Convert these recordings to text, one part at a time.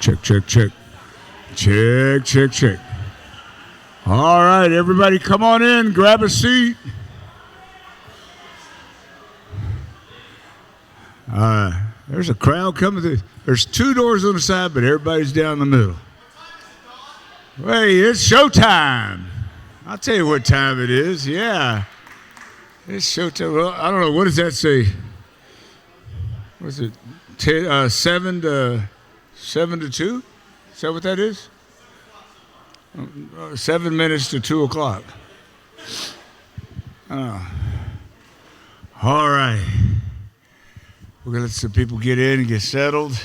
Check, check, check. Check, check, check. All right, everybody come on in, grab a seat. There's a crowd coming through. There's two doors on the side, but everybody's down the middle. Hey, it's showtime. I'll tell you what time it is. Yeah. It's showtime. Well, I don't know. What does that say? What's it? 7 to 2? Is that what that is? 7 minutes to 2 o'clock. All right. We're going to let some people get in and get settled.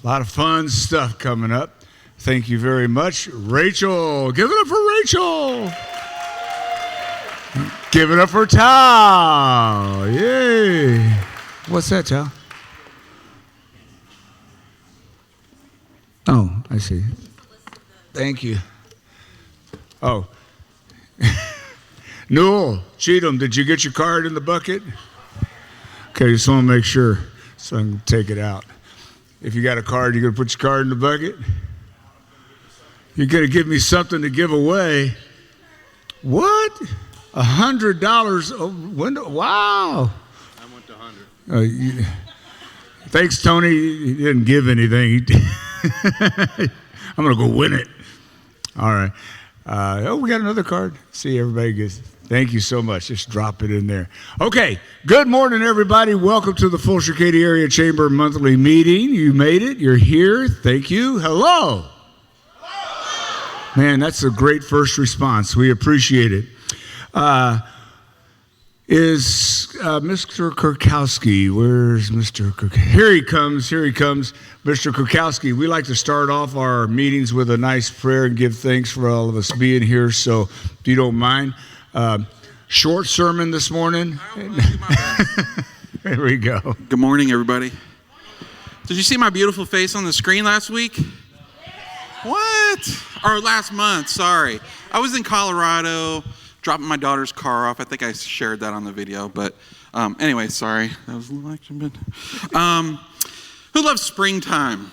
A lot of fun stuff coming up. Thank you very much. Rachel. Give it up for Rachel. Give it up for Tal. Yay. What's that, Tal? Oh, I see. Thank you. Oh. Newell, Cheatham, did you get your card in the bucket? Okay, just want to make sure so I can take it out. If you got a card, you're going to put your card in the bucket? You're going to give me something to give away? What? $100 window? Wow. I want the 100. Thanks, Tony. He didn't give anything. I'm going to go win it. All right. We got another card. See, everybody gets. Thank you so much. Just drop it in there. Okay. Good morning, everybody. Welcome to the Fulshear Katy Area Chamber monthly meeting. You made it. You're here. Thank you. Hello. Man, that's a great first response. We appreciate it. Is Mr. Kurkowski? Where's Mr. Kurkowski? Here he comes. Mr. Kurkowski, we like to start off our meetings with a nice prayer and give thanks for all of us being here. So if you don't mind, short sermon this morning. There we go. Good morning, everybody. Did you see my beautiful face on the screen last week? What? Or last month, sorry. I was in Colorado dropping my daughter's car off. I think I shared that on the video. But anyway, sorry. That was a little action. But, who loves springtime?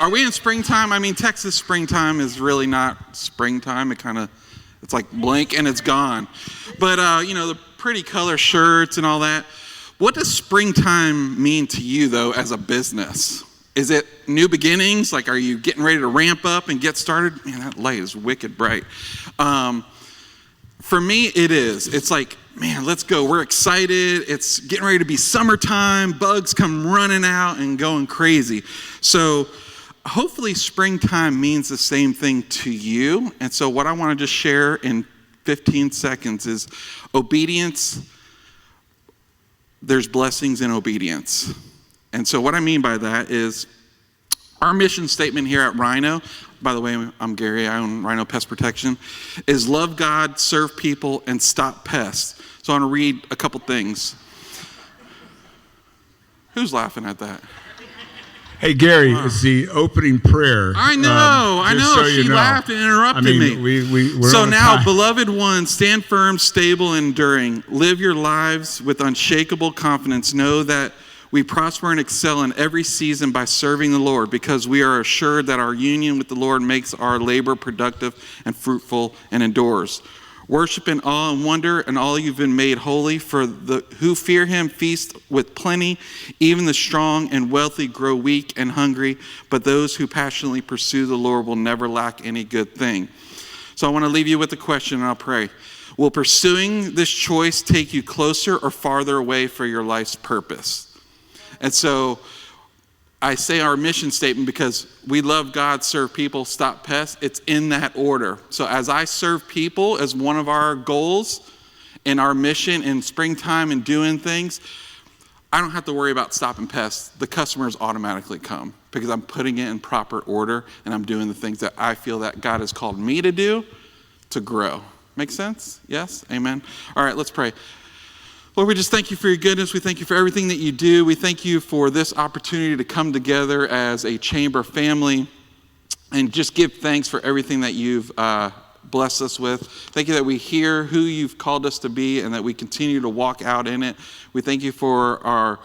Are we in springtime? I mean, Texas springtime is really not springtime. It's like blink and it's gone. But, the pretty color shirts and all that. What does springtime mean to you, though, as a business? Is it new beginnings? Like, are you getting ready to ramp up and get started? Man, that light is wicked bright. For me, it is. It's like, man, let's go. We're excited. It's getting ready to be summertime. Bugs come running out and going crazy. So hopefully springtime means the same thing to you. And so what I want to just share in 15 seconds is obedience. There's blessings in obedience. And so what I mean by that is our mission statement here at Rhino, by the way, I'm Gary, I own Rhino Pest Protection, is love God, serve people, and stop pests. So I want to read a couple things. Who's laughing at that? Hey, Gary, it's the opening prayer. I know. So she laughed and interrupted me. We're so on now, time. beloved ones, stand firm, stable, enduring. Live your lives with unshakable confidence. Know that we prosper and excel in every season by serving the Lord, because we are assured that our union with the Lord makes our labor productive and fruitful and endures. Worship in awe and wonder, and all you've been made holy. For the who fear him feast with plenty. Even the strong and wealthy grow weak and hungry, but those who passionately pursue the Lord will never lack any good thing. So I want to leave you with a question, and I'll pray. Will pursuing this choice take you closer or farther away for your life's purpose? And so I say our mission statement because we love God, serve people, stop pests. It's in that order. So as I serve people as one of our goals in our mission in springtime and doing things, I don't have to worry about stopping pests. The customers automatically come because I'm putting it in proper order and I'm doing the things that I feel that God has called me to do to grow. Make sense? Yes? Amen? All right, let's pray. Lord, we just thank you for your goodness. We thank you for everything that you do. We thank you for this opportunity to come together as a chamber family and just give thanks for everything that you've blessed us with. Thank you that we hear who you've called us to be and that we continue to walk out in it. We thank you for our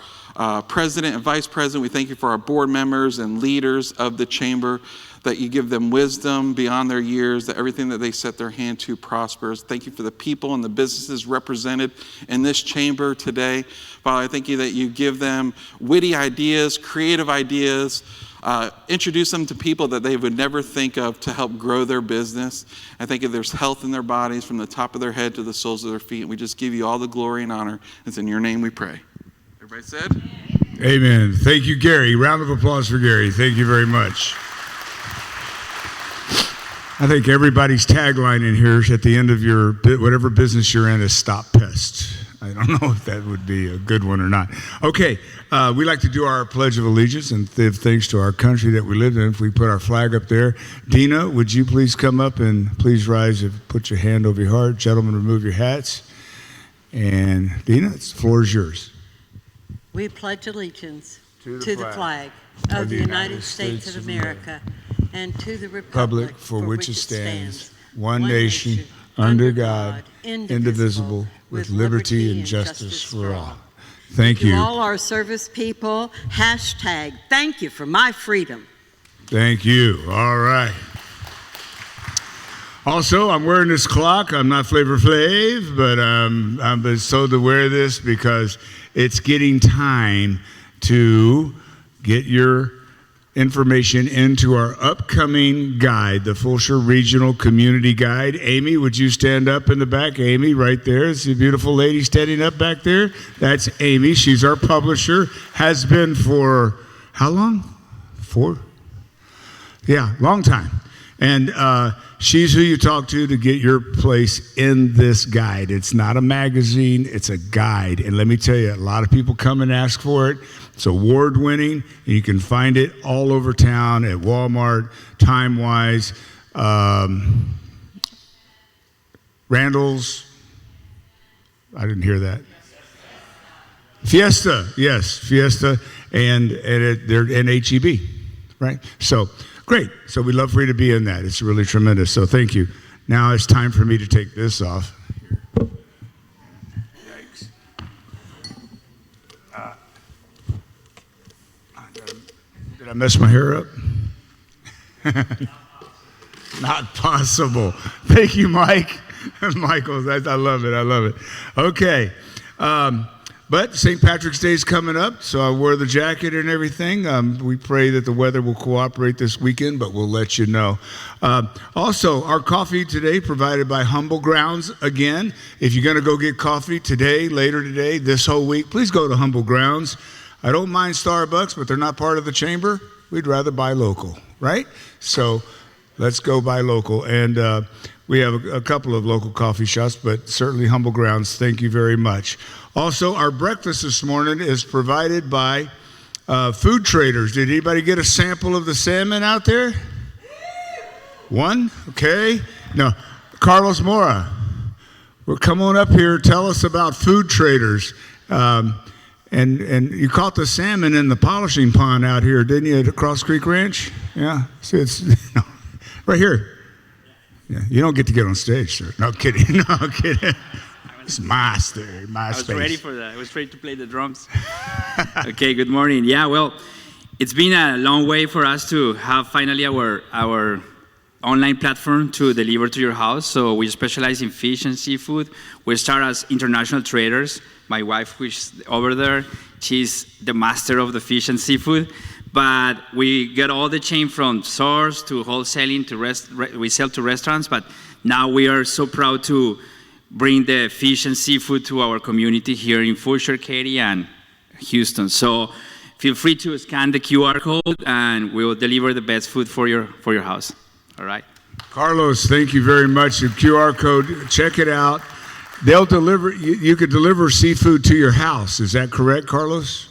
president and vice president. We thank you for our board members and leaders of the chamber, that you give them wisdom beyond their years, that everything that they set their hand to prospers. Thank you for the people and the businesses represented in this chamber today. Father, I thank you that you give them witty ideas, creative ideas, introduce them to people that they would never think of to help grow their business. I thank you there's health in their bodies from the top of their head to the soles of their feet. And we just give you all the glory and honor. It's in your name we pray. Everybody said? Amen. Thank you, Gary. Round of applause for Gary. Thank you very much. I think everybody's tagline in here at the end of your whatever business you're in is "Stop Pest." I don't know if that would be a good one or not. Okay, we like to do our Pledge of Allegiance and give thanks to our country that we live in. If we put our flag up there. Dina, would you please come up and please rise and put your hand over your heart. Gentlemen, remove your hats. And Dina, the floor is yours. We pledge allegiance to the flag of the United States of America and to the republic for which it stands, one nation, under God, indivisible, with liberty and justice for all. Thank you. To all our service people, hashtag thank you for my freedom. Thank you. All right. Also, I'm wearing this clock. I'm not Flavor Flav, but I'm told to wear this because it's getting time to get your information into our upcoming guide, the Fulshear Regional Community Guide. Amy, would you stand up in the back? Amy, right there. It's a beautiful lady standing up back there. That's Amy. She's our publisher. Has been for how long? Long time. And she's who you talk to get your place in this guide. It's not a magazine, it's a guide. And let me tell you, a lot of people come and ask for it. It's award-winning, and you can find it all over town at Walmart, Time-Wise, Randall's. I didn't hear that. Fiesta, yes, Fiesta, and they're in HEB, right? So, great. So we'd love for you to be in that. It's really tremendous. So thank you. Now it's time for me to take this off. Yikes. Did I mess my hair up? Not possible. Thank you, Mike. Michael, I love it. I love it. Okay. But St. Patrick's Day is coming up, so I wore the jacket and everything. We pray that the weather will cooperate this weekend, but we'll let you know. Also, our coffee today provided by Humble Grounds. Again, if you're going to go get coffee today, later today, this whole week, please go to Humble Grounds. I don't mind Starbucks, but they're not part of the chamber. We'd rather buy local, right? So let's go buy local. And we have a couple of local coffee shops, but certainly Humble Grounds. Thank you very much. Also, our breakfast this morning is provided by Food Traders. Did anybody get a sample of the salmon out there? One? Okay. No. Carlos Mora, well, come on up here. Tell us about Food Traders. And you caught the salmon in the polishing pond out here, didn't you, at Cross Creek Ranch? Yeah. So it's right here. Yeah. You don't get to get on stage, sir. No kidding. No kidding. It's my space. I was ready for that. I was ready to play the drums. Okay, good morning. Yeah, well, it's been a long way for us to have finally our online platform to deliver to your house. So we specialize in fish and seafood. We start as international traders. My wife, who's over there, she's the master of the fish and seafood. But we get all the chain from source to wholesaling to we sell to restaurants. But now we are so proud to bring the fish and seafood to our community here in Fulshear, Katy, and Houston. So feel free to scan the QR code, and we will deliver the best food for your house. All right. Carlos, thank you very much. The QR code, check it out. They'll deliver. You could deliver seafood to your house. Is that correct, Carlos?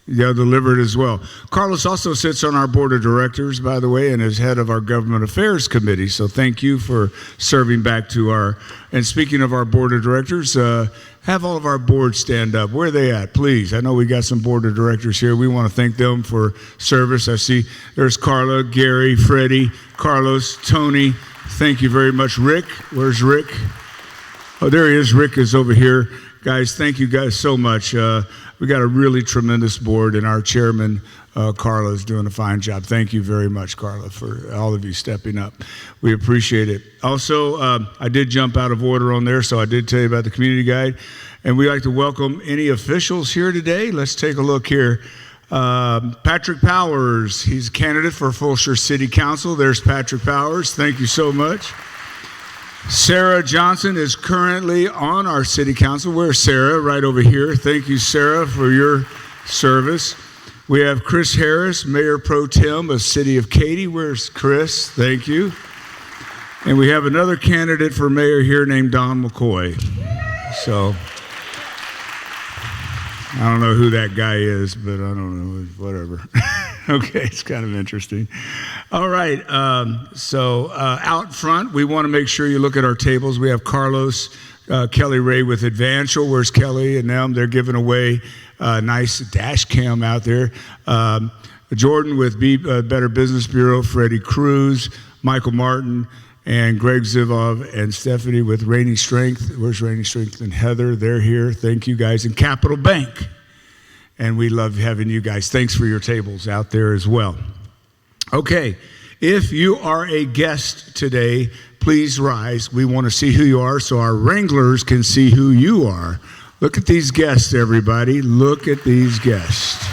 They'll deliver it as well. Carlos also sits on our board of directors, by the way, and is head of our government affairs committee. So thank you for serving back to our, and speaking of our board of directors, have all of our boards stand up. Where are they at, please? I know we got some board of directors here. We want to thank them for service. I see there's Carla, Gary, Freddie, Carlos, Tony. Thank you very much, Rick. Where's Rick? Oh, there he is. Rick is over here. Guys, thank you guys so much. We got a really tremendous board, and our chairman, Carla, is doing a fine job. Thank you very much, Carla, for all of you stepping up. We appreciate it. Also, I did jump out of order on there, so I did tell you about the community guide. And we'd like to welcome any officials here today. Let's take a look here. Patrick Powers, he's a candidate for Fulshear City Council. There's Patrick Powers. Thank you so much. Sarah Johnson is currently on our city council. Where's Sarah? Right over here. Thank you, Sarah, for your service. We have Chris Harris, Mayor Pro Tem of City of Katy. Where's Chris? Thank you. And we have another candidate for mayor here named Don McCoy. So I don't know who that guy is, but I don't know, whatever. Okay, it's kind of interesting. All right, so out front, we want to make sure you look at our tables. We have Carlos, Kelly Ray with Advantial. Where's Kelly and them? They're giving away a nice dash cam out there. Jordan with Better Business Bureau, Freddie Cruz, Michael Martin, and Greg Zivov and Stephanie with Rainy Strength. Where's Rainy Strength and Heather? They're here. Thank you guys. And Capital Bank. And we love having you guys. Thanks for your tables out there as well. Okay, if you are a guest today, please rise. We want to see who you are so our wranglers can see who you are. Look at these guests, everybody. Look at these guests.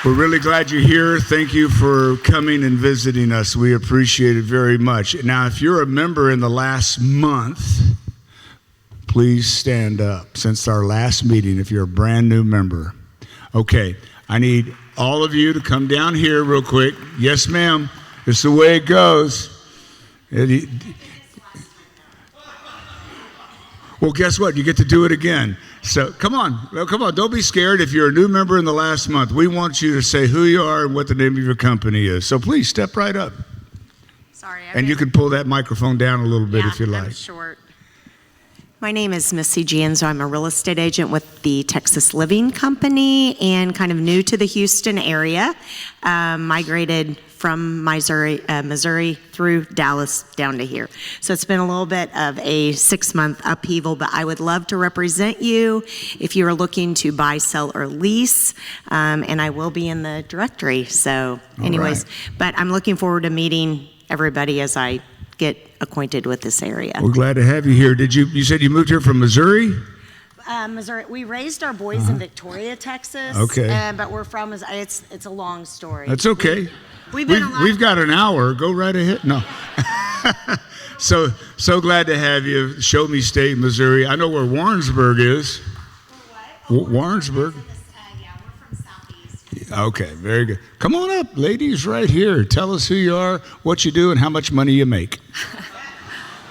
We're really glad you're here. Thank you for coming and visiting us. We appreciate it very much. Now, if you're a member in the last month, please stand up since our last meeting if you're a brand new member. Okay, I need all of you to come down here real quick. Yes, ma'am. It's the way it goes. Well, guess what? You get to do it again. So come on. Don't be scared. If you're a new member in the last month, we want you to say who you are and what the name of your company is. So please step right up. Sorry. And you can pull that microphone down a little bit if you like. I'm short. My name is Missy Gianzo. I'm a real estate agent with the Texas Living Company and kind of new to the Houston area. Migrated from Missouri through Dallas down to here. So it's been a little bit of a 6-month upheaval, but I would love to represent you if you are looking to buy, sell, or lease. And I will be in the directory. So anyways, but I'm looking forward to meeting everybody as I get acquainted with this area. We're glad to have you here. You said you moved here from Missouri? Missouri. We raised our boys in Victoria, Texas. Okay. But we're from, it's a long story. That's okay. We've got an hour. Go right ahead. No. So glad to have you. Show me State, Missouri. I know where Warrensburg is. Warrensburg. Yeah, we're from Southeast. Okay, very good. Come on up, ladies, right here. Tell us who you are, what you do, and how much money you make.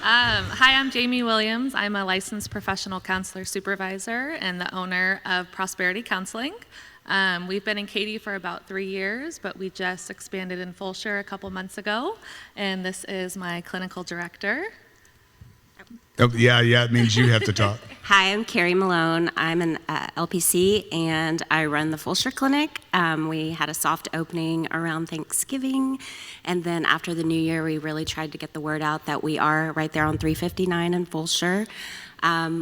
Hi, I'm Jamie Williams. I'm a licensed professional counselor supervisor and the owner of Prosperity Counseling. We've been in Katy for about 3 years, but we just expanded in Fulshear a couple months ago, and this is my clinical director. Oh, yeah, it means you have to talk. Hi, I'm Carrie Malone. I'm an LPC, and I run the Fulshear Clinic. We had a soft opening around Thanksgiving, and then after the new year, we really tried to get the word out that we are right there on 359 in Fulshear.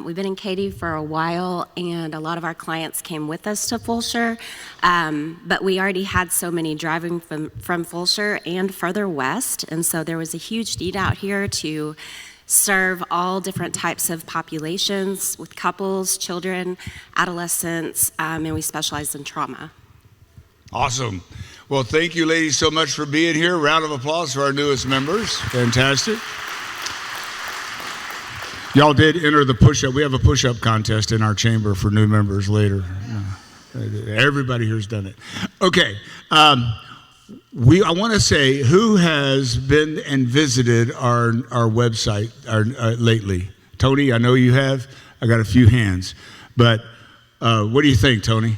We've been in Katy for a while, and a lot of our clients came with us to Fulshear, but we already had so many driving from Fulshear and further west, and so there was a huge need out here to serve all different types of populations with couples, children, adolescents, and we specialize in trauma. Awesome. Well, thank you, ladies, so much for being here. Round of applause for our newest members. Fantastic. Y'all did enter the push-up. We have a push-up contest in our chamber for new members later. Everybody here's done it. Okay. I want to say, who has been and visited our website lately? Tony, I know you have. I got a few hands. But what do you think, Tony?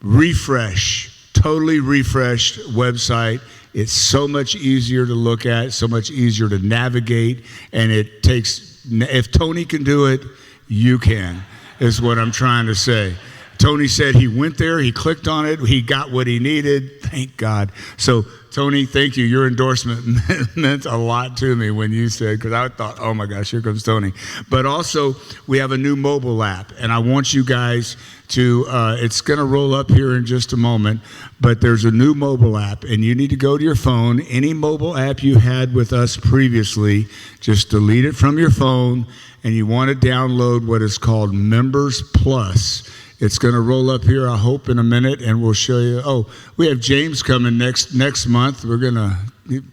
Refresh, totally refreshed website. It's so much easier to look at, so much easier to navigate, and it takes, if Tony can do it, you can, is what I'm trying to say. Tony said he went there, he clicked on it, he got what he needed. Thank God. So, Tony, thank you. Your endorsement meant a lot to me when you said, because I thought, oh my gosh, here comes Tony. But also, we have a new mobile app, and I want you guys to, it's going to roll up here in just a moment, but there's a new mobile app, and you need to go to your phone. Any mobile app you had with us previously, just delete it from your phone, and you want to download what is called Members Plus. It's going to roll up here, I hope, in a minute, and we'll show you. Oh, we have James coming next month. We're going to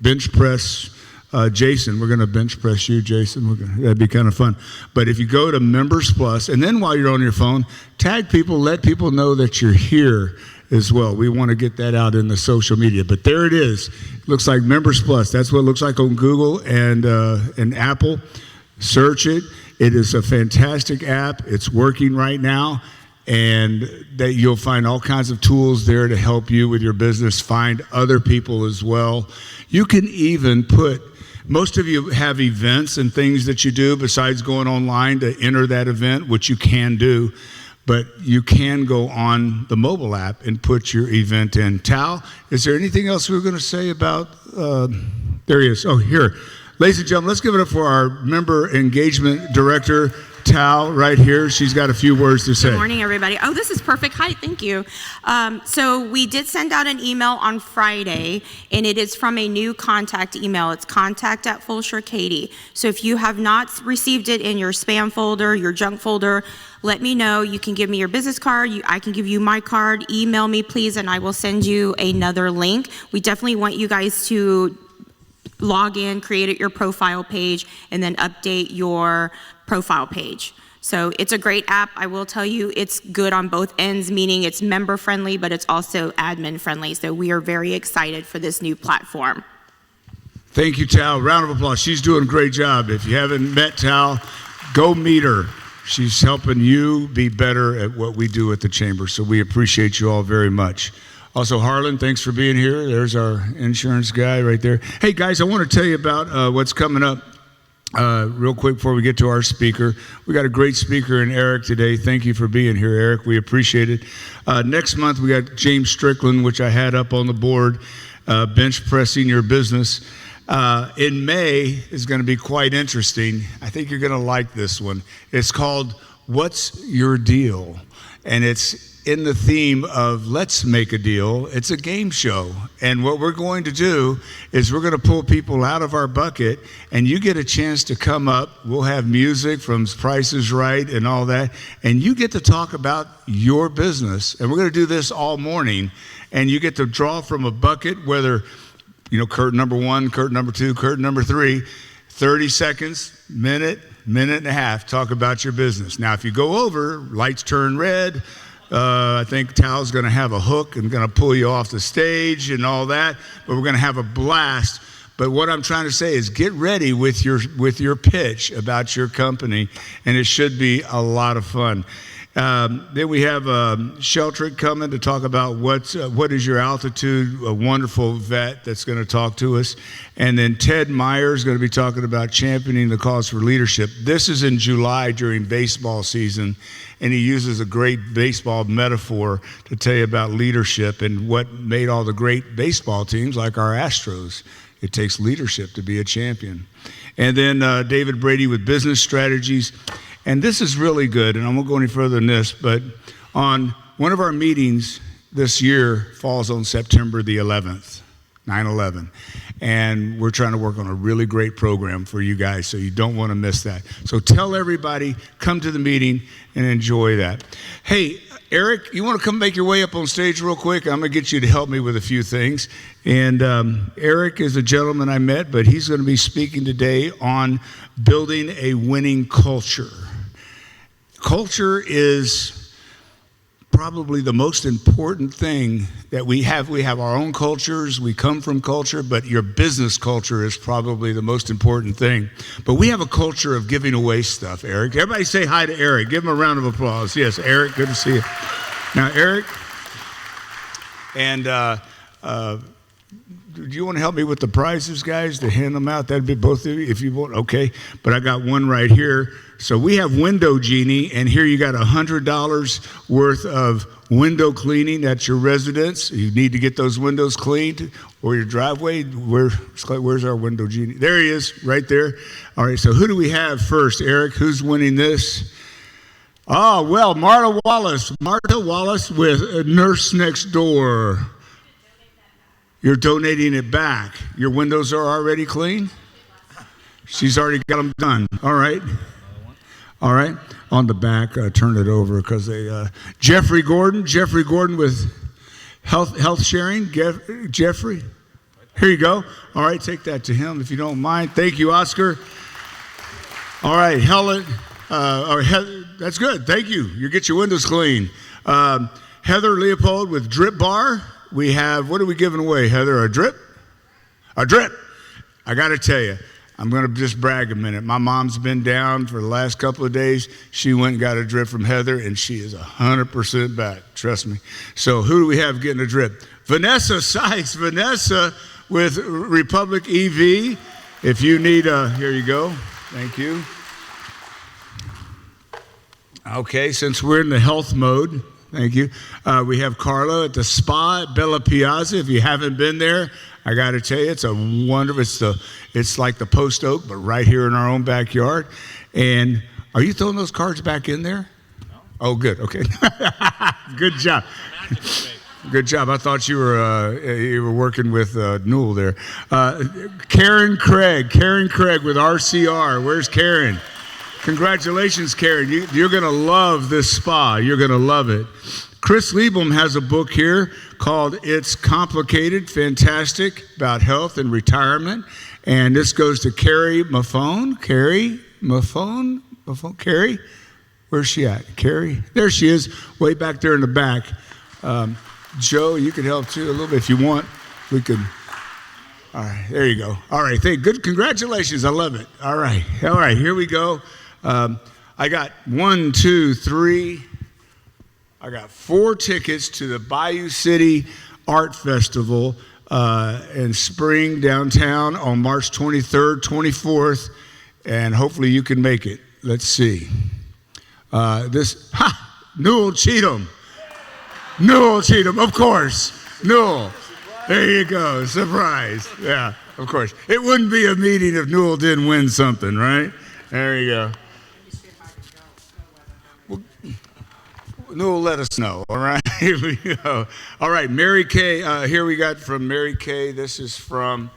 bench press Jason. We're going to bench press you, Jason. That'd be kind of fun. But if you go to Members Plus, and then while you're on your phone, tag people, let people know that you're here as well. We want to get that out in the social media. But there it is. It looks like Members Plus. That's what it looks like on Google and Apple. Search it. It is a fantastic app. It's working right now. And that you'll find all kinds of tools there to help you with your business, find other people as well. You can even most of you have events and things that you do besides going online to enter that event, which you can do, but you can go on the mobile app and put your event in. Tal, is there anything else we were going to say about, there he is. Oh, here. Ladies and gentlemen, let's give it up for our member engagement director, Tal, right here. She's got a few words to say. Good morning, everybody. Oh, this is perfect height. Thank you. So we did send out an email on Friday, and it is from a new contact email. It's contact@Fulshear Katy. So if you have not received it in your spam folder, your junk folder, let me know. You can give me your business card. I can give you my card. Email me, please, and I will send you another link. We definitely want you guys to log in, create your profile page, and then update your profile page. So it's a great app. I will tell you it's good on both ends, meaning it's member friendly, but it's also admin friendly. So we are very excited for this new platform. Thank you, Tal. Round of applause. She's doing a great job. If you haven't met Tal, go meet her. She's helping you be better at what we do at the Chamber. So we appreciate you all very much. Also, Harlan, thanks for being here. There's our insurance guy right there. Hey, guys, I want to tell you about what's coming up real quick before we get to our speaker. We got a great speaker in Eric today. Thank you for being here, Eric. We appreciate it. Next month, we got James Strickland, which I had up on the board, bench pressing your business. In May is going to be quite interesting. I think you're going to like this one. It's called What's Your Deal? And it's in the theme of Let's Make a Deal. It's a game show. And what we're going to do is we're going to pull people out of our bucket, and you get a chance to come up. We'll have music from Price is Right and all that. And you get to talk about your business. And we're going to do this all morning. And you get to draw from a bucket, whether, curtain number 1, curtain number 2, curtain number 3, 30 seconds, minute and a half, talk about your business. Now, if you go over, lights turn red. I think Tal's going to have a hook and going to pull you off the stage and all that, but we're going to have a blast. But what I'm trying to say is get ready with your pitch about your company, and it should be a lot of fun. Then we have Sheltrick coming to talk about what is your altitude, a wonderful vet that's going to talk to us. And then Ted Meyer is going to be talking about championing the cause for leadership. This is in July during baseball season, and he uses a great baseball metaphor to tell you about leadership and what made all the great baseball teams like our Astros. It takes leadership to be a champion. And then David Brady with business strategies. And this is really good, and I won't go any further than this, but on one of our meetings this year falls on September the 11th, 9/11. And we're trying to work on a really great program for you guys, so you don't want to miss that. So tell everybody, come to the meeting and enjoy that. Hey, Eric, you want to come make your way up on stage real quick? I'm going to get you to help me with a few things. And Eric is a gentleman I met, but he's going to be speaking today on building a winning culture. Culture is probably the most important thing that we have. We have our own cultures. We come from culture, but your business culture is probably the most important thing. But we have a culture of giving away stuff, Eric. Everybody say hi to Eric. Give him a round of applause. Yes, Eric, good to see you. Now, Eric, and do you want to help me with the prizes, guys, to hand them out? That'd be both of you, if you want. Okay, but I got one right here. So we have Window Genie, and here you got $100 worth of window cleaning at your residence. You need to get those windows cleaned, or your driveway. Where's our Window Genie? There he is, right there. All right, so who do we have first, Eric? Who's winning this? Oh, well, Marta Wallace with Nurse Next Door. You're donating it back. Your windows are already clean? She's already got them done. All right. All right. On the back, turn it over because they. Jeffrey Gordon with health sharing. Jeffrey, here you go. All right, take that to him if you don't mind. Thank you, Oscar. All right, Helen. That's good. Thank you. You get your windows clean. Heather Leopold with Drip Bar. We have, what are we giving away, Heather? A drip? A drip. I got to tell you, I'm going to just brag a minute. My mom's been down for the last couple of days. She went and got a drip from Heather, and she is 100% back. Trust me. So who do we have getting a drip? Vanessa Sykes. Vanessa with Republic EV. If you need here you go. Thank you. Okay, since we're in the health mode, thank you. We have Carla at the spa at Bella Piazza. If you haven't been there, I got to tell you, it's a wonderful. It's like the Post Oak, but right here in our own backyard. And are you throwing those cards back in there? No. Oh, good. Okay. Good job. Good job. I thought you were working with Newell there. Karen Craig with RCR. Where's Karen? Congratulations, Karen. You're going to love this spa. You're going to love it. Chris Liebum has a book here called It's Complicated, Fantastic, about health and retirement. And this goes to Carrie Maffone. Carrie Maffone? Carrie? Where's she at? Carrie? There she is, way back there in the back. Joe, you can help too a little bit if you want. We could. All right, there you go. All right, good. Congratulations. I love it. All right, here we go. I got 1, 2, 3. I got 4 tickets to the Bayou City Art Festival in spring downtown on March 23rd, 24th, and hopefully you can make it. Let's see. Newell Cheatham. Newell Cheatham, of course. Newell. There you go. Surprise. Yeah, of course. It wouldn't be a meeting if Newell didn't win something, right? There you go. Newell, let us know, all right? Here we go. All right, Mary Kay. Here we got from Mary Kay. This is from,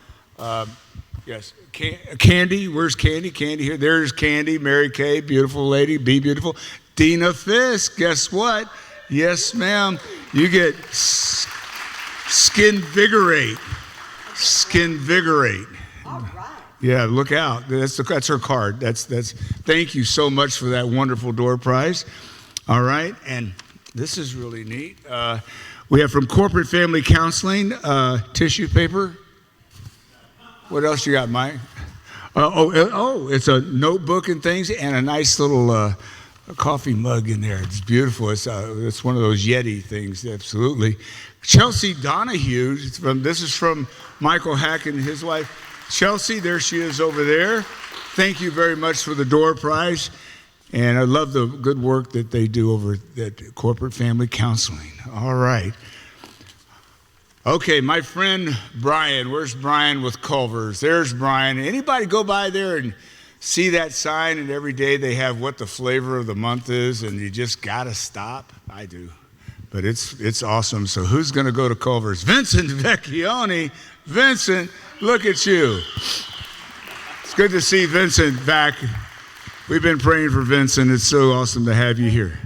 Candy. Where's Candy? Candy here. There's Candy, Mary Kay, beautiful lady, be beautiful. Dina Fisk, guess what? Yes, ma'am. You get Skinvigorate. Skinvigorate. All right. Yeah, look out. That's her card. That's. Thank you so much for that wonderful door prize. All right, and this is really neat. We have from Corporate Family Counseling, tissue paper. What else you got, Mike? It's a notebook and things, and a nice little coffee mug in there. It's beautiful. It's one of those Yeti things, absolutely. Chelsea Donahue, this is from Michael Hack and his wife. Chelsea, there she is over there. Thank you very much for the door prize. And I love the good work that they do over at Corporate Family Counseling. All right. Okay, my friend Brian. Where's Brian with Culver's? There's Brian. Anybody go by there and see that sign, and every day they have what the flavor of the month is, and you just got to stop? I do. But it's awesome. So who's going to go to Culver's? Vincent Vecchione. Vincent, look at you. It's good to see Vincent back. We've been praying for Vincent. It's so awesome to have you here.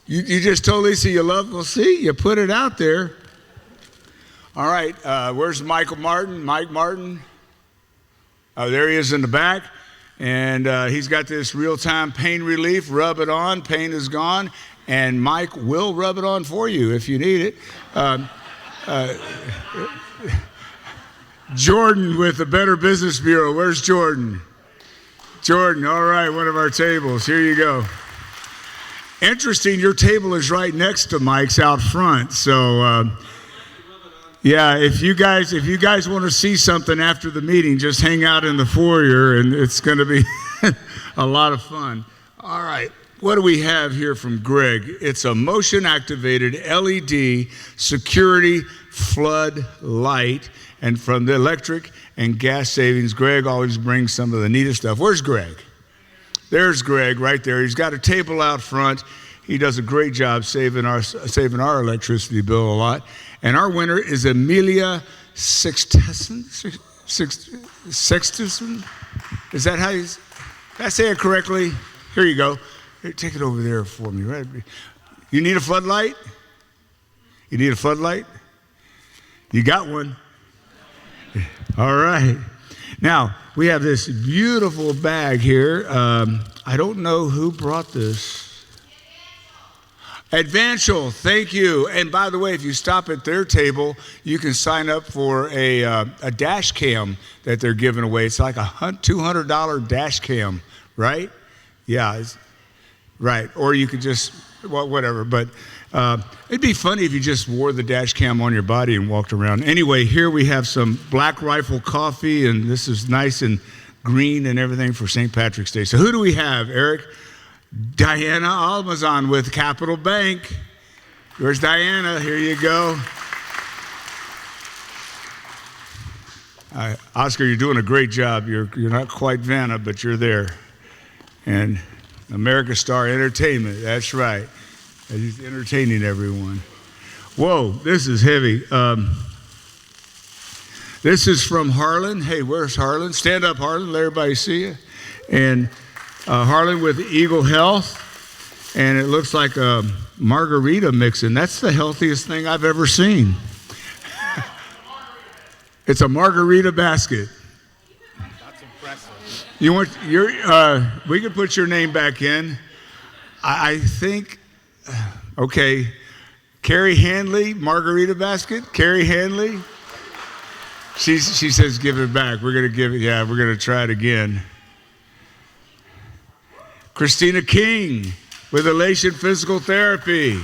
You just told Lisa you love? Well, see, you put it out there. All right, where's Michael Martin? Mike Martin? Oh, there he is in the back. And he's got this real-time pain relief. Rub it on. Pain is gone. And Mike will rub it on for you if you need it. Jordan with the Better Business Bureau. Where's Jordan? Jordan, all right, one of our tables. Here you go. Interesting, your table is right next to Mike's out front. So Yeah, if you guys want to see something after the meeting, just hang out in the foyer, and it's going to be a lot of fun. All right, what do we have here from Greg? It's a motion-activated LED security flood light, and from the electric and gas savings, Greg always brings some of the neatest stuff. Where's Greg? There's Greg right there. He's got a table out front. He does a great job saving our electricity bill a lot. And our winner is Amelia Sexteson. Is that how you? Did I say it correctly? Here you go. Here, take it over there for me. Right? You need a floodlight? You need a floodlight? You got one. All right. Now, we have this beautiful bag here. I don't know who brought this. Advantial, thank you. And by the way, if you stop at their table, you can sign up for a dash cam that they're giving away. It's like a $200 dash cam, right? Yeah, right. Or you could just, well, whatever. But it'd be funny if you just wore the dash cam on your body and walked around. Anyway, here we have some Black Rifle coffee, and this is nice and green and everything for St. Patrick's Day. So who do we have, Eric? Diana Almazan with Capital Bank. Where's Diana? Here you go. Oscar, you're doing a great job. You're not quite Vanna, but you're there. And America Star Entertainment, that's right. He's entertaining everyone. Whoa, this is heavy. This is from Harlan. Hey, where's Harlan? Stand up, Harlan. Let everybody see you. And Harlan with Eagle Health, and it looks like a margarita mixing. That's the healthiest thing I've ever seen. It's a margarita basket. That's impressive. You want we can put your name back in. I think, okay, Carrie Hanley, margarita basket. Carrie Hanley. She says give it back. We're gonna give it. Yeah, we're gonna try it again. Christina King with Elation Physical Therapy.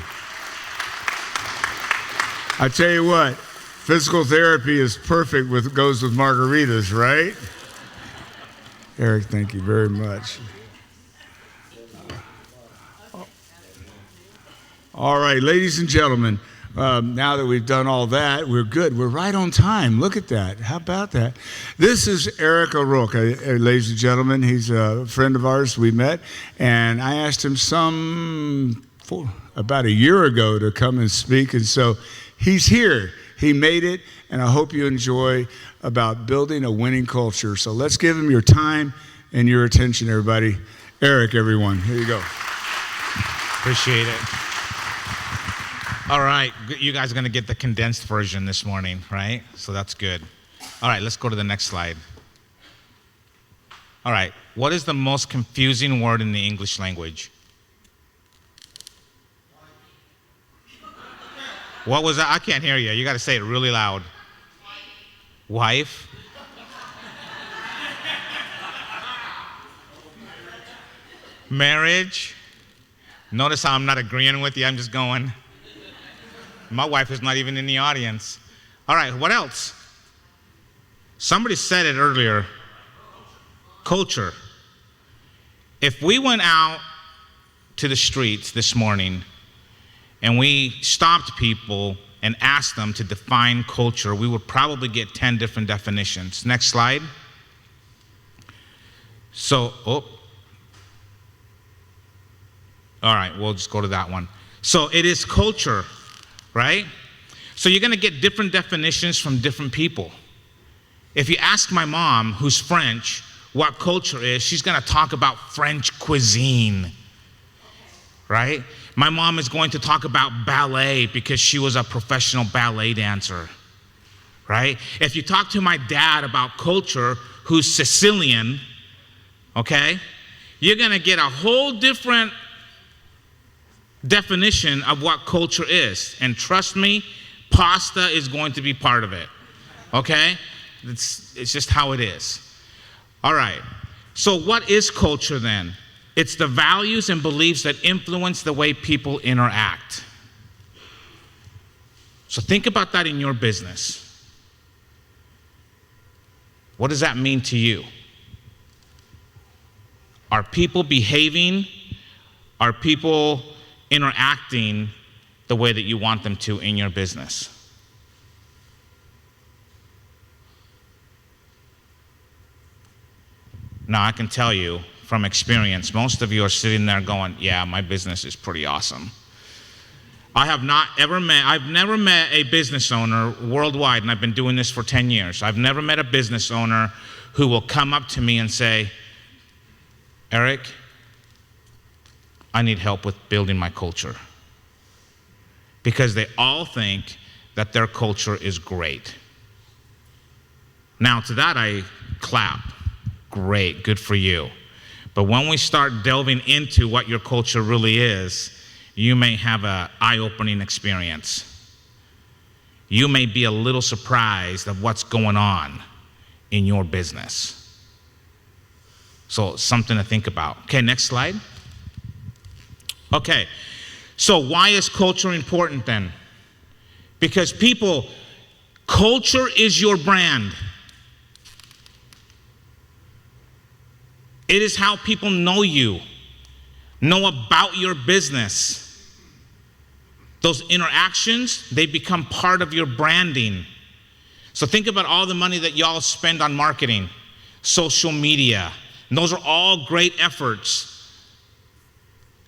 I tell you what, physical therapy is perfect goes with margaritas, right? Eric, thank you very much. All right, ladies and gentlemen, now that we've done all that, we're good. We're right on time. Look at that. How about that? This is Eric Aroca, ladies and gentlemen. He's a friend of ours we met, and I asked him about a year ago to come and speak, and so he's here. He made it, and I hope you enjoy about building a winning culture. So let's give him your time and your attention, everybody. Eric, everyone, here you go. Appreciate it. All right, you guys are going to get the condensed version this morning, right? So that's good. All right, let's go to the next slide. All right, what is the most confusing word in the English language? What was that? I can't hear you. You got to say it really loud. Wife? Marriage? Notice how I'm not agreeing with you. I'm just going. My wife is not even in the audience. All right, what else? Somebody said it earlier. Culture. If we went out to the streets this morning and we stopped people and asked them to define culture, we would probably get 10 different definitions. Next slide. So, all right, we'll just go to that one. So it is culture, right? So you're gonna get different definitions from different people. If you ask my mom, who's French, what culture is, she's gonna talk about French cuisine, right? My mom is going to talk about ballet because she was a professional ballet dancer, right? If you talk to my dad about culture, who's Sicilian, okay, you're gonna get a whole different definition of what culture is. And trust me, pasta is going to be part of it, okay? It's just how it is. All right, so what is culture then? It's the values and beliefs that influence the way people interact. So think about that in your business. What does that mean to you? Are people behaving? Are people interacting the way that you want them to in your business? Now, I can tell you from experience, most of you are sitting there going, yeah, my business is pretty awesome. I've never met a business owner worldwide, and I've been doing this for 10 years. I've never met a business owner who will come up to me and say, Eric, I need help with building my culture. Because they all think that their culture is great. Now, to that I clap. Great, good for you. But when we start delving into what your culture really is, you may have an eye-opening experience. You may be a little surprised of what's going on in your business. So something to think about. Okay, next slide. Okay, so why is culture important then? Because people, culture is your brand. It is how people know you, know about your business. Those interactions, they become part of your branding. So think about all the money that y'all spend on marketing, social media. And those are all great efforts.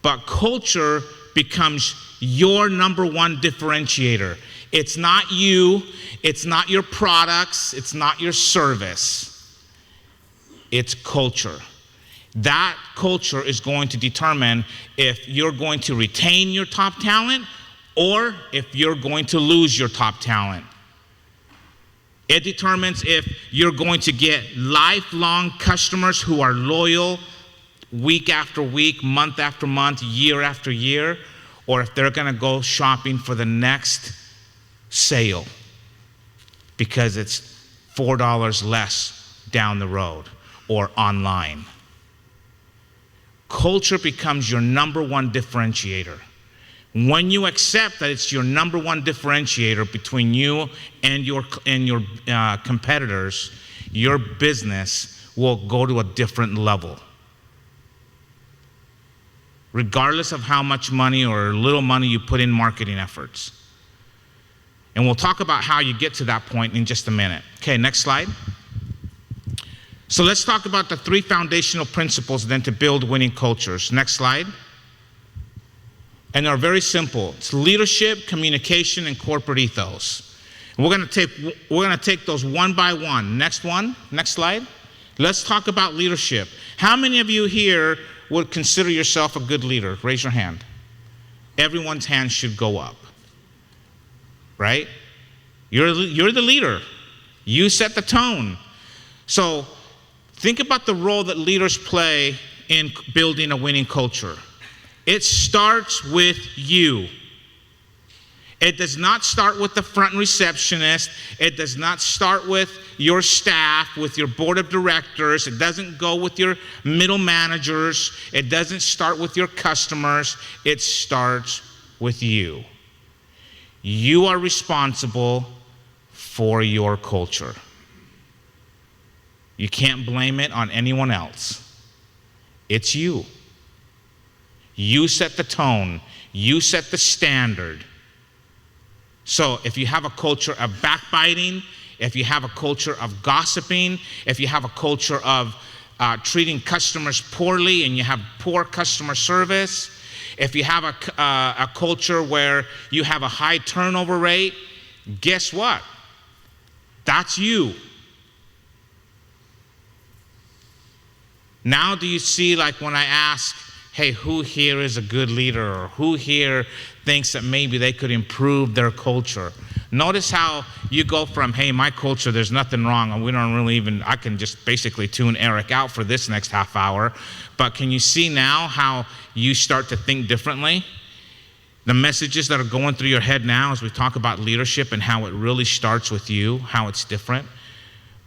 But culture becomes your number one differentiator. It's not you, it's not your products, it's not your service. It's culture. That culture is going to determine if you're going to retain your top talent or if you're going to lose your top talent. It determines if you're going to get lifelong customers who are loyal week after week, month after month, year after year, or if they're going to go shopping for the next sale because it's $4 less down the road or online. Culture becomes your number one differentiator. When you accept that it's your number one differentiator between you and your competitors, your business will go to a different level. Regardless of how much money or little money you put in marketing efforts. And we'll talk about how you get to that point in just a minute. Okay, next slide. So let's talk about the 3 foundational principles then to build winning cultures. Next slide. And they're very simple. It's leadership, communication, and corporate ethos. And we're going to take those one by one. Next one, next slide. Let's talk about leadership. How many of you here would consider yourself a good leader? Raise your hand. Everyone's hand should go up. Right? You're the leader. You set the tone. So think about the role that leaders play in building a winning culture. It starts with you. It does not start with the front receptionist. It does not start with your staff, with your board of directors. It doesn't go with your middle managers. It doesn't start with your customers. It starts with you. You are responsible for your culture. You can't blame it on anyone else. It's you. You set the tone. You set the standard. So if you have a culture of backbiting, if you have a culture of gossiping, if you have a culture of treating customers poorly and you have poor customer service, if you have a culture where you have a high turnover rate, guess what? That's you. Now do you see, like when I ask, hey, who here is a good leader, or who here thinks that maybe they could improve their culture? Notice how you go from, hey, my culture, there's nothing wrong, and we don't really even, I can just basically tune Eric out for this next half hour. But can you see now how you start to think differently? The messages that are going through your head now as we talk about leadership and how it really starts with you, how it's different.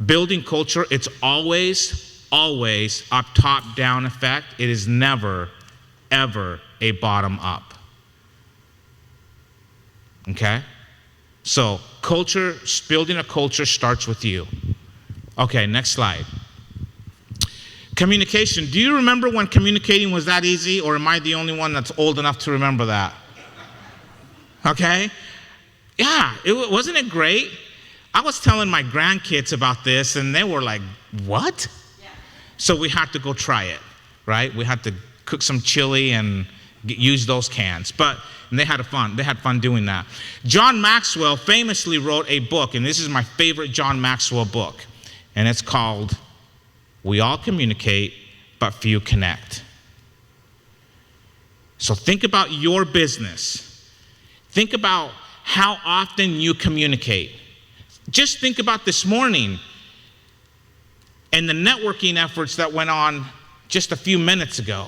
Building culture, it's always a top-down effect. It is never, ever a bottom-up. Okay? So culture, building a culture starts with you. Okay, next slide. Communication. Do you remember when communicating was that easy, or am I the only one that's old enough to remember that? Okay? Yeah, wasn't it great? I was telling my grandkids about this, and they were like, what? Yeah. So we had to go try it, right? We had to cook some chili and use those cans. And they had fun. They had fun doing that. John Maxwell famously wrote a book, and this is my favorite John Maxwell book, and it's called We All Communicate, But Few Connect. So think about your business. Think about how often you communicate. Just think about this morning and the networking efforts that went on just a few minutes ago.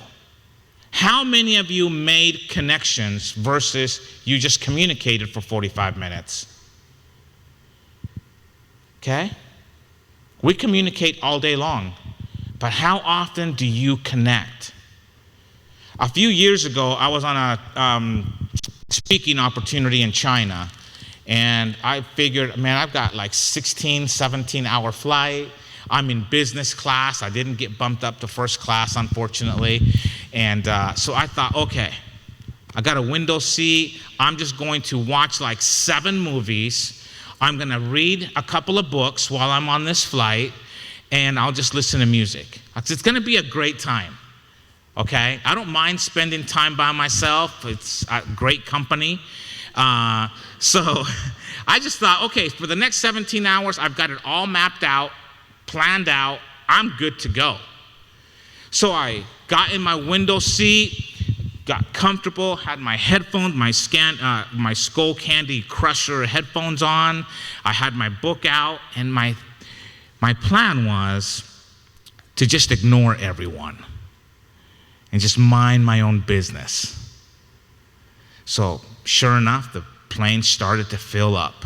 How many of you made connections versus you just communicated for 45 minutes? Okay? We communicate all day long, but how often do you connect? A few years ago, I was on a speaking opportunity in China, and I figured, man, I've got like 16, 17-hour flight. I'm in business class. I didn't get bumped up to first class, unfortunately. And so I thought, okay, I got a window seat. I'm just going to watch like 7 movies. I'm going to read a couple of books while I'm on this flight, and I'll just listen to music. It's going to be a great time, okay? I don't mind spending time by myself. It's a great company. So I just thought, okay, for the next 17 hours, I've got it all mapped out, planned out, I'm good to go. So I got in my window seat, got comfortable, had my headphones, my Skull Candy Crusher headphones on. I had my book out, and my plan was to just ignore everyone and just mind my own business. So sure enough, the plane started to fill up.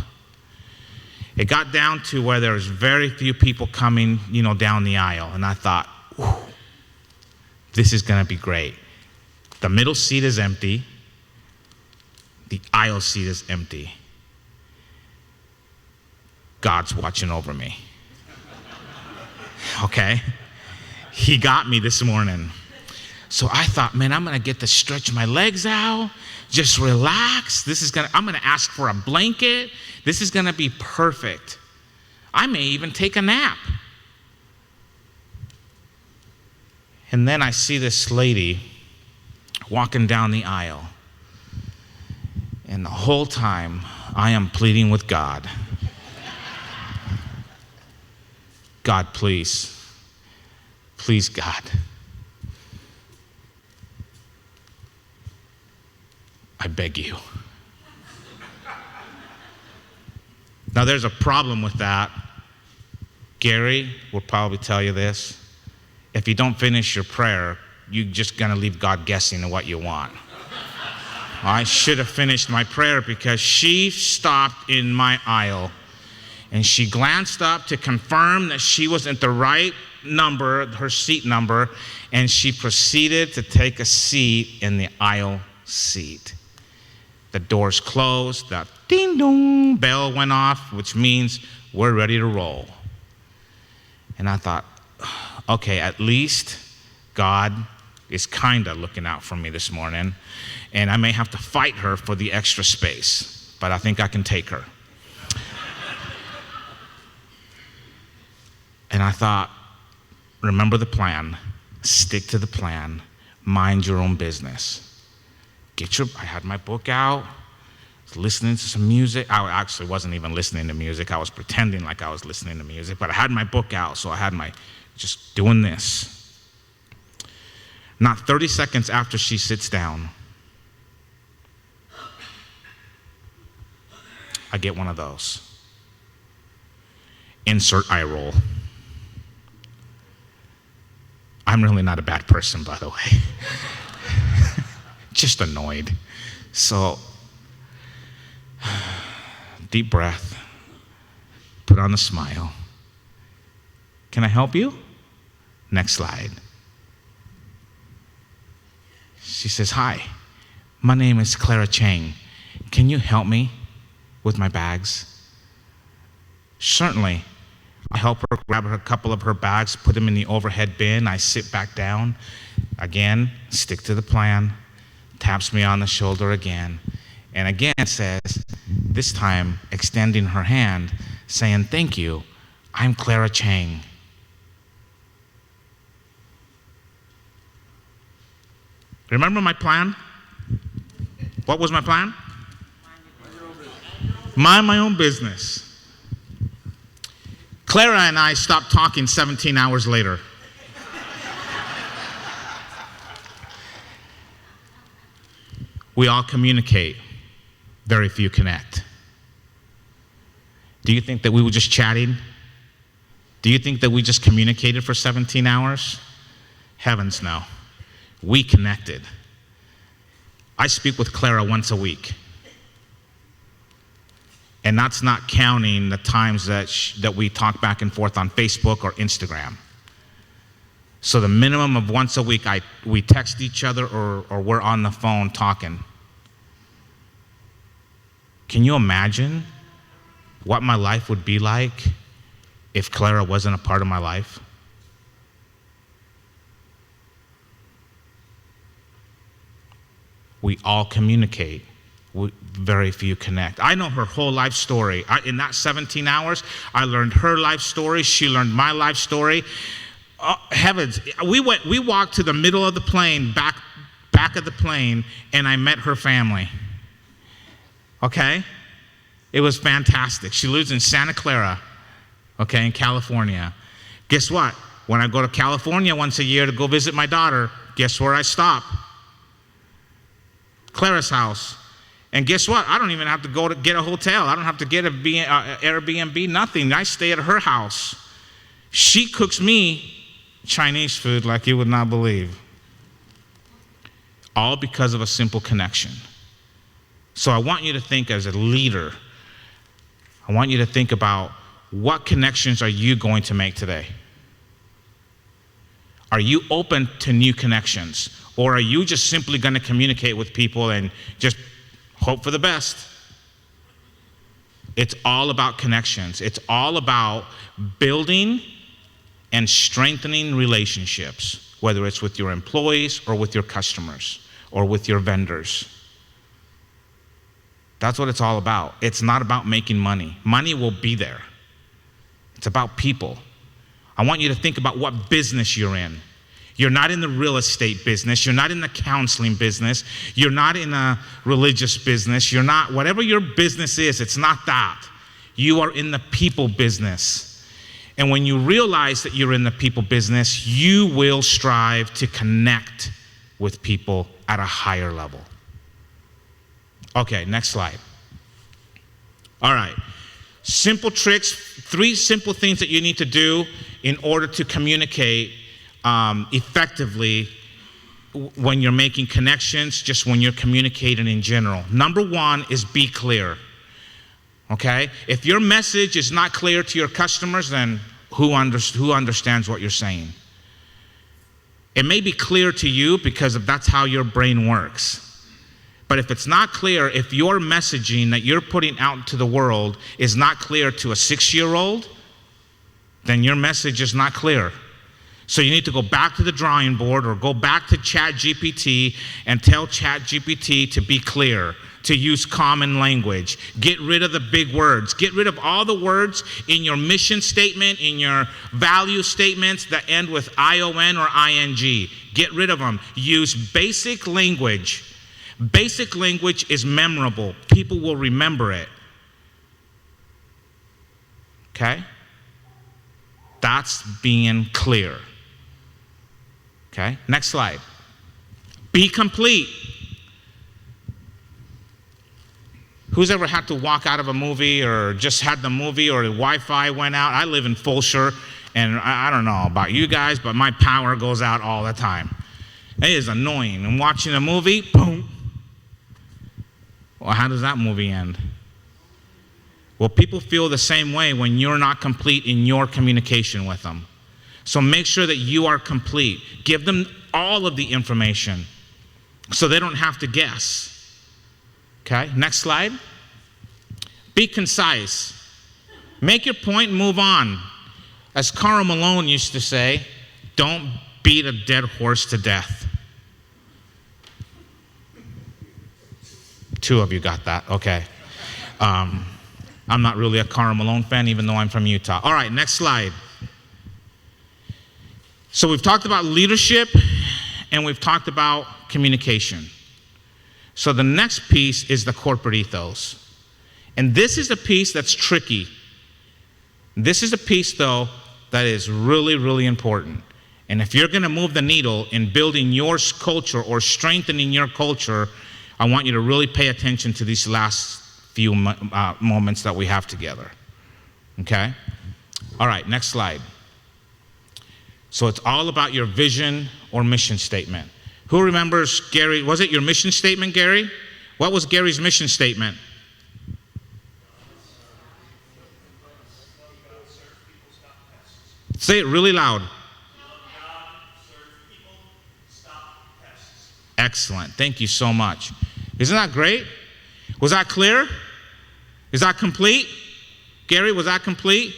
It got down to where there was very few people coming, down the aisle, and I thought, this is going to be great. The middle seat is empty. The aisle seat is empty. God's watching over me. Okay? He got me this morning. So I thought, man, I'm going to get to stretch my legs out, just relax. I'm going to ask for a blanket. This is going to be perfect. I may even take a nap. And then I see this lady walking down the aisle. And the whole time, I am pleading with God. God, please. Please, God. I beg you. Now, there's a problem with that. Gary will probably tell you this. If you don't finish your prayer, you're just going to leave God guessing at what you want. I should have finished my prayer because she stopped in my aisle and she glanced up to confirm that she was at the right number, her seat number, and she proceeded to take a seat in the aisle seat. The doors closed, that ding-dong bell went off, which means we're ready to roll. And I thought, okay, at least God is kind of looking out for me this morning, and I may have to fight her for the extra space, but I think I can take her. And I thought, remember the plan, stick to the plan, mind your own business. I had my book out, listening to some music. I actually wasn't even listening to music. I was pretending like I was listening to music, but I had my book out, so I had just doing this. Not 30 seconds after she sits down, I get one of those. Insert eye roll. I'm really not a bad person, by the way. Just annoyed. So, deep breath, put on a smile. Can I help you? Next slide. She says, hi, my name is Clara Chang. Can you help me with my bags? Certainly. I help her grab a couple of her bags, put them in the overhead bin. I sit back down. Again, stick to the plan. Taps me on the shoulder again. And again says, this time extending her hand, saying, thank you, I'm Clara Chang. Remember my plan? What was my plan? Mind my own business. Clara and I stopped talking 17 hours later. We all communicate, very few connect. Do you think that we were just chatting? Do you think that we just communicated for 17 hours? Heavens no. We connected. I speak with Clara once a week. And that's not counting the times that we talk back and forth on Facebook or Instagram. So the minimum of once a week, we text each other or we're on the phone talking. Can you imagine what my life would be like if Clara wasn't a part of my life? We all communicate. Very few connect. I know her whole life story. In that 17 hours, I learned her life story. She learned my life story. Heavens, we walked to the middle of the plane, back of the plane, and I met her family. Okay? It was fantastic. She lives in Santa Clara, okay, in California. Guess what? When I go to California once a year to go visit my daughter, guess where I stop? Clara's house. And guess what? I don't even have to go to get a hotel. I don't have to get an Airbnb, nothing. I stay at her house. She cooks me Chinese food like you would not believe. All because of a simple connection. So I want you to think as a leader, I want you to think about what connections are you going to make today? Are you open to new connections? Or are you just simply going to communicate with people and just hope for the best? It's all about connections. It's all about building and strengthening relationships, whether it's with your employees or with your customers or with your vendors. That's what it's all about. It's not about making money. Money will be there. It's about people. I want you to think about what business you're in. You're not in the real estate business. You're not in the counseling business. You're not in a religious business. You're not, whatever your business is, it's not that. You are in the people business. And when you realize that you're in the people business, you will strive to connect with people at a higher level. Okay, next slide. All right. Simple tricks, 3 simple things that you need to do in order to communicate effectively when you're making connections, just when you're communicating in general. Number 1 is be clear. Okay? If your message is not clear to your customers, then who understands what you're saying? It may be clear to you because that's how your brain works. But if it's not clear, if your messaging that you're putting out to the world is not clear to a 6-year-old, then your message is not clear. So you need to go back to the drawing board or go back to ChatGPT and tell ChatGPT to be clear, to use common language. Get rid of the big words. Get rid of all the words in your mission statement, in your value statements that end with ION or ING. Get rid of them. Use basic language. Basic language is memorable. People will remember it. Okay? That's being clear. Okay, next slide. Be complete. Who's ever had to walk out of a movie or just had the movie or the Wi-Fi went out? I live in Fulshear, and I don't know about you guys, but my power goes out all the time. It is annoying. I'm watching a movie, boom. Well, how does that movie end? Well, people feel the same way when you're not complete in your communication with them. So make sure that you are complete. Give them all of the information so they don't have to guess. Okay, next slide. Be concise. Make your point and move on. As Karl Malone used to say, don't beat a dead horse to death. 2 of you got that, okay. I'm not really a Karl Malone fan, even though I'm from Utah. All right, next slide. So we've talked about leadership, and we've talked about communication. So the next piece is the corporate ethos. And this is the piece that's tricky. This is a piece, though, that is really, really important. And if you're going to move the needle in building your culture or strengthening your culture, I want you to really pay attention to these last few moments that we have together. Okay? All right, next slide. So it's all about your vision or mission statement. Who remembers Gary? Was it your mission statement, Gary? What was Gary's mission statement? Say it really loud. Excellent. Thank you so much. Isn't that great? Was that clear? Is that complete? Gary, was that complete?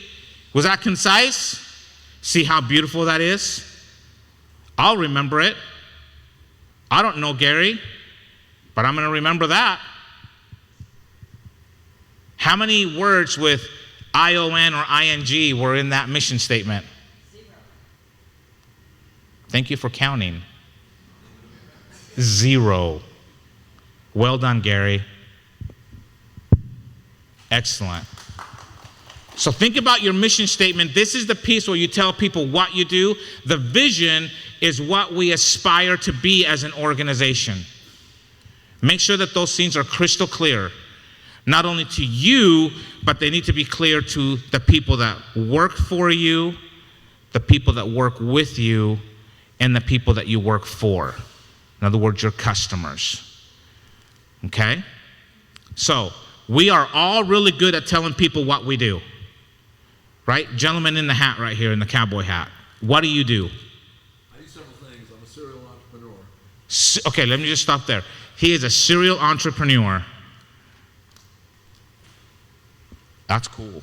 Was that concise? See how beautiful that is? I'll remember it. I don't know Gary, but I'm going to remember that. How many words with ION or ING were in that mission statement? 0. Thank you for counting. 0. Well done, Gary. Excellent. So think about your mission statement. This is the piece where you tell people what you do. The vision is what we aspire to be as an organization. Make sure that those things are crystal clear, not only to you, but they need to be clear to the people that work for you, the people that work with you, and the people that you work for. In other words, your customers. Okay? So, we are all really good at telling people what we do. Right? Gentleman in the hat right here, in the cowboy hat. What do you do? I do several things. I'm a serial entrepreneur. Okay, let me just stop there. He is a serial entrepreneur. That's cool.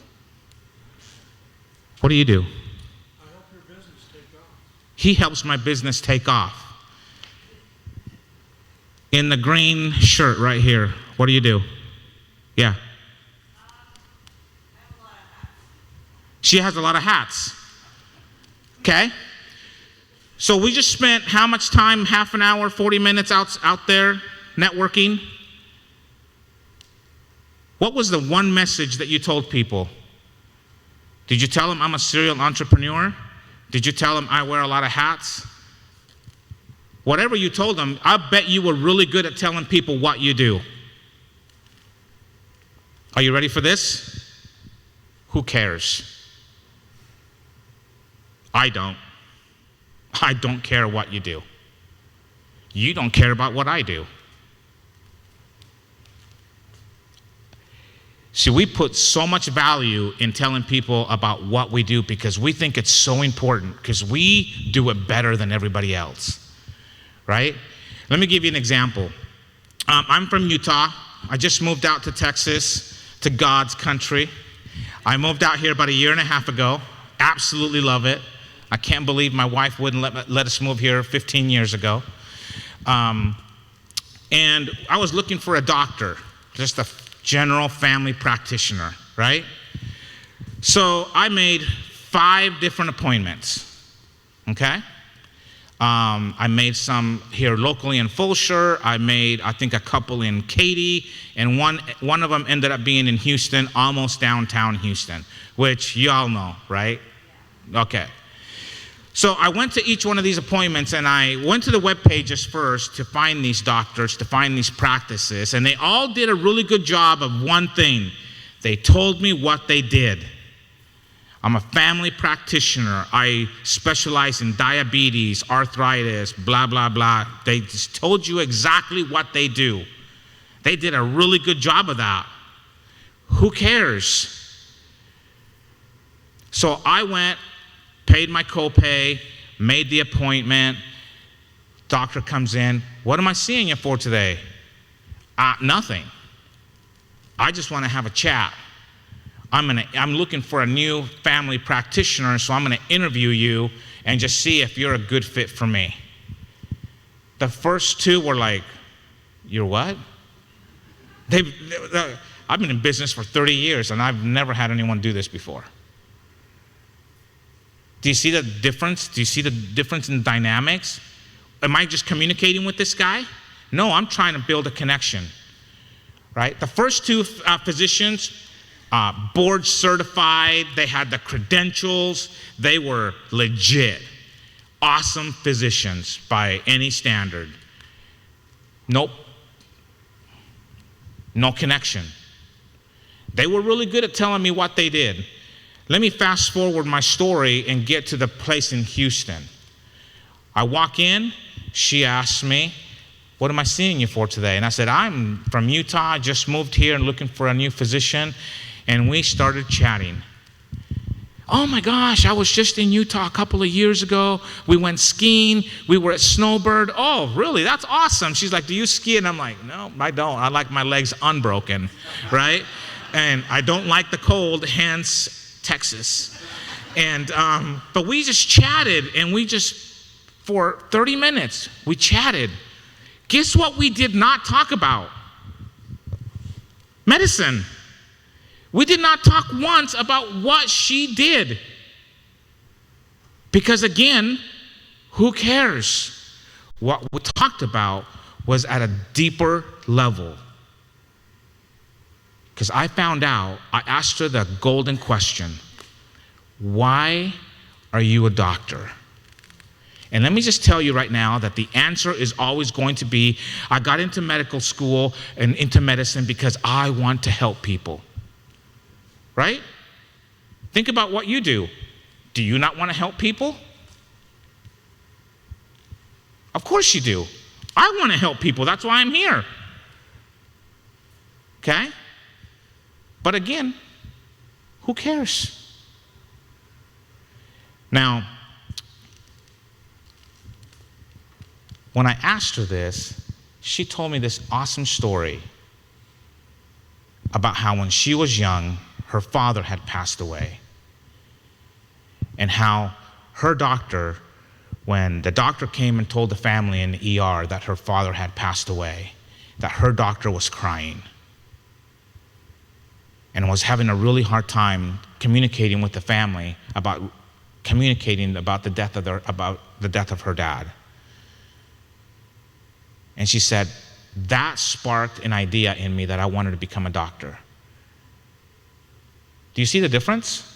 What do you do? I help your business take off. He helps my business take off. In the green shirt right here, what do you do? Yeah. She has a lot of hats. Okay? So we just spent how much time? Half an hour, 40 minutes out there networking? What was the one message that you told people? Did you tell them I'm a serial entrepreneur? Did you tell them I wear a lot of hats? Whatever you told them, I bet you were really good at telling people what you do. Are you ready for this? Who cares? I don't. I don't care what you do. You don't care about what I do. See, we put so much value in telling people about what we do because we think it's so important because we do it better than everybody else, right? Let me give you an example. I'm from Utah. I just moved out to Texas, to God's country. I moved out here about 1.5 years ago. Absolutely love it. I can't believe my wife wouldn't let us move here 15 years ago. And I was looking for a doctor, just a general family practitioner, right? So I made 5 different appointments, okay? I made some here locally in Fulshear. I made, I think, a couple in Katy, and one of them ended up being in Houston, almost downtown Houston, which y'all know, right? Okay. So I went to each one of these appointments, and I went to the web pages first to find these doctors, to find these practices, and they all did a really good job of one thing. They told me what they did. I'm a family practitioner. I specialize in diabetes, arthritis, blah, blah, blah. They just told you exactly what they do. They did a really good job of that. Who cares? So I went, paid my copay, made the appointment. Doctor comes in. What am I seeing you for today? Nothing. I just want to have a chat. I'm looking for a new family practitioner, so I'm gonna interview you and just see if you're a good fit for me. The first two were like, you're what? I've been in business for 30 years and I've never had anyone do this before. Do you see the difference? Do you see the difference in dynamics? Am I just communicating with this guy? No, I'm trying to build a connection, right? The first two physicians, board certified, they had the credentials, they were legit, awesome physicians by any standard. Nope, no connection. They were really good at telling me what they did. Let me fast forward my story and get to the place in Houston. I walk in, she asks me, what am I seeing you for today? And I said, I'm from Utah, I just moved here and looking for a new physician. And we started chatting. Oh my gosh, I was just in Utah a couple of years ago. We went skiing, we were at Snowbird. Oh, really, that's awesome. She's like, do you ski? And I'm like, no, I don't. I like my legs unbroken, right? And I don't like the cold, hence Texas. And, but we just chatted, and for 30 minutes, we chatted. Guess what we did not talk about? Medicine. We did not talk once about what she did. Because again, who cares? What we talked about was at a deeper level. Because I found out, I asked her the golden question, why are you a doctor? And let me just tell you right now that the answer is always going to be, I got into medical school and into medicine because I want to help people. Right? Think about what you do. Do you not want to help people? Of course you do. I want to help people. That's why I'm here. Okay? But again, who cares? Now, when I asked her this, she told me this awesome story about how when she was young, her father had passed away. And how her doctor, when the doctor came and told the family in the ER that her father had passed away, that her doctor was crying and was having a really hard time communicating with the family about the death of her dad. And she said, that sparked an idea in me that I wanted to become a doctor. Do you see the difference?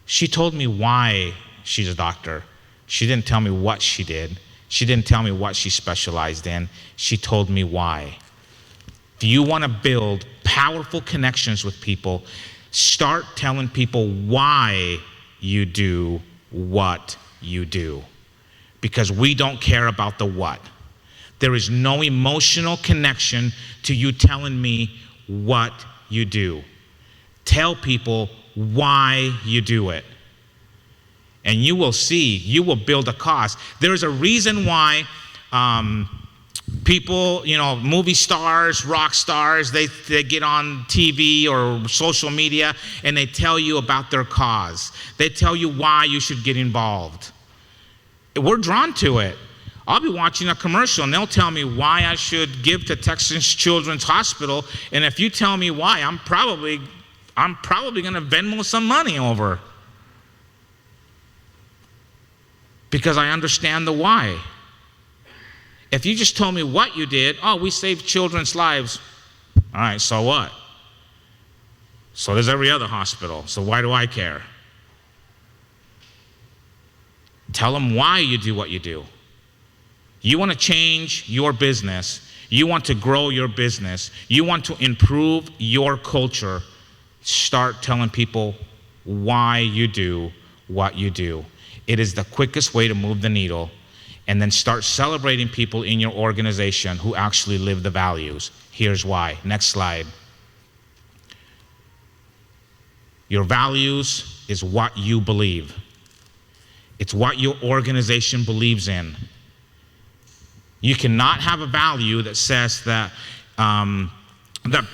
She told me why she's a doctor. She didn't tell me what she did. She didn't tell me what she specialized in. She told me why. If you want to build powerful connections with people, start telling people why you do what you do. Because we don't care about the what. There is no emotional connection to you telling me what you do. Tell people why you do it. And you will see, you will build a cause. There's a reason why people, movie stars, rock stars, they get on TV or social media and they tell you about their cause. They tell you why you should get involved. We're drawn to it. I'll be watching a commercial and they'll tell me why I should give to Texas Children's Hospital, and if you tell me why, I'm probably going to Venmo some money over. Because I understand the why. If you just told me what you did, oh, we saved children's lives. All right, so what? So does every other hospital, so why do I care? Tell them why you do what you do. You want to change your business. You want to grow your business. You want to improve your culture. Start telling people why you do what you do. It is the quickest way to move the needle. And then start celebrating people in your organization who actually live the values. Here's why. Next slide. Your values is what you believe. It's what your organization believes in. You cannot have a value that says that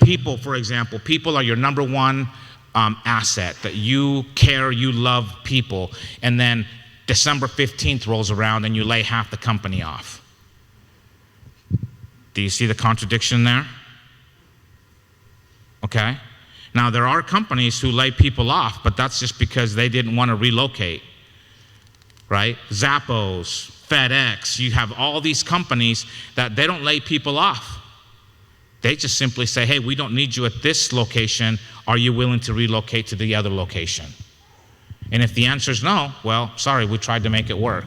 people, for example, people are your number one asset, that you care, you love people, and then December 15th rolls around and you lay half the company off. Do you see the contradiction there? Okay. Now, there are companies who lay people off, but that's just because they didn't want to relocate, right? Zappos, FedEx, you have all these companies that they don't lay people off. They just simply say, hey, we don't need you at this location. Are you willing to relocate to the other location? And if the answer is no, well, sorry, we tried to make it work.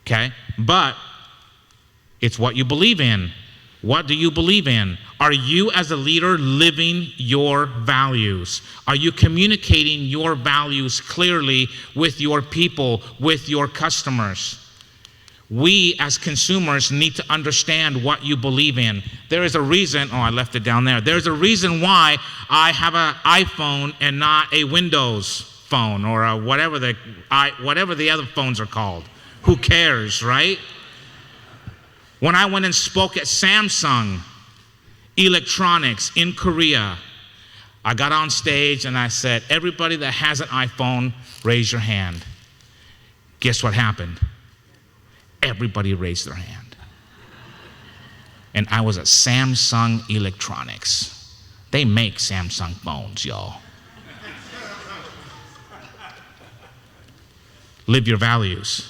Okay? But it's what you believe in. What do you believe in? Are you as a leader living your values? Are you communicating your values clearly with your people, with your customers? We as consumers need to understand what you believe in. There is a reason, I left it down there. There's a reason why I have an iPhone and not a Windows phone or whatever the other phones are called. Who cares, right? When I went and spoke at Samsung Electronics in Korea, I got on stage and I said, everybody that has an iPhone, raise your hand. Guess what happened? Everybody raised their hand. And I was at Samsung Electronics. They make Samsung phones, y'all. Live your values.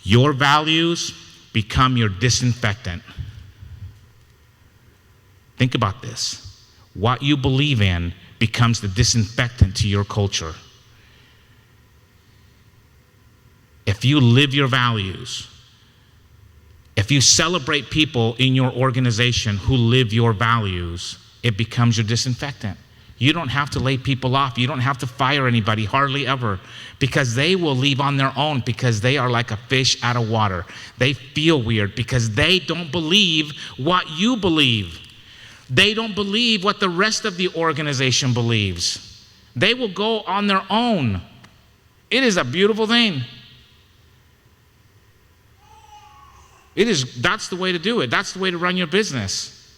Your values become your disinfectant. Think about this. What you believe in becomes the disinfectant to your culture. If you live your values, if you celebrate people in your organization who live your values, it becomes your disinfectant. You don't have to lay people off. You don't have to fire anybody, hardly ever, because they will leave on their own because they are like a fish out of water. They feel weird because they don't believe what you believe. They don't believe what the rest of the organization believes. They will go on their own. It is a beautiful thing. That's the way to do it. That's the way to run your business.